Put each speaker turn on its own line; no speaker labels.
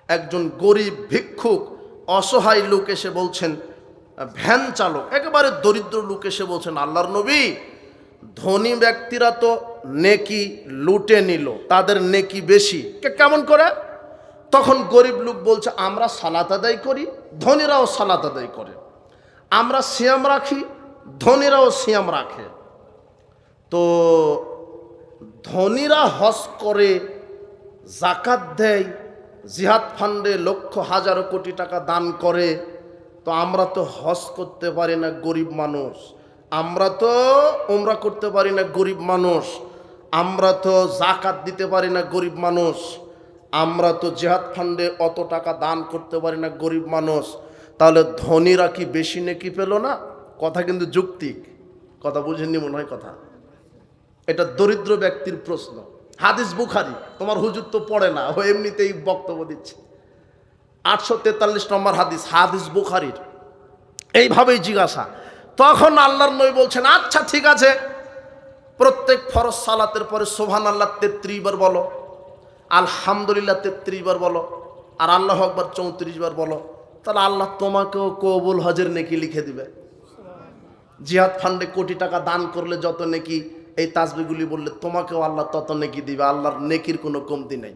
একজন গরিব ভিক্ষুক অসহায় লোক এসে বলছেন, ভ্যান চালক একেবারে দরিদ্র লোক এসে বলছেন, আল্লাহর নবী, ধনী ব্যক্তিরা তো নেকি লুটে নিল, তাদের নেকি বেশি, কেমন করে? তখন গরিব লোক বলছে, আমরা সালাত আদায় করি, ধনীরাও সালাত আদায় করে, আমরা সিয়াম রাখি, ধনীরাও সিয়াম রাখে। তো ধনীরা হজ করে, জাকাত দেয়, জিহাদ ফান্ডে লক্ষ হাজার কোটি টাকা দান করে, তো আমরা তো হজ করতে পারি না, গরিব মানুষ, আমরা তো উমরা করতে পারি না, গরিব মানুষ, আমরা তো জাকাত দিতে পারি না, গরিব মানুষ, আমরা তো জিহাদ ফান্ডে অত টাকা দান করতে পারি না, গরিব মানুষ, তাহলে ধনীরা কি বেশি নেকি পেল না? কথা কিন্তু যৌক্তিক, কথা বুঝেননি মনে হয় কথা। এটা দরিদ্র ব্যক্তির প্রশ্ন, হাদিস বুখারী, তোমার হুজুর তো পড়ে না, ও এমনিতেই বক্তব্য দিচ্ছে। 843 নম্বর হাদিস, হাদিস বুখারীর, এইভাবেই জিজ্ঞাসা। তখন আল্লাহর নবী বলছেন, আচ্ছা ঠিক আছে, প্রত্যেক ফরজ সালাতের পরে সুবহানাল্লাহ 33 বার বলো, আলহামদুলিল্লাহ 33 বার বলো, আর আল্লাহু আকবার 34 বার বলো, তাহলে আল্লাহ তোমাকেও কবুল হজের নেকি লিখে দিবে। জিহাদ ফান্ডে কোটি টাকা দান করলে যত নেকি, এই তাসবিহগুলি বললে তোমাকেও আল্লাহ তত নেকি দিবে, আল্লাহর নেকির কোনো কমতি নেই।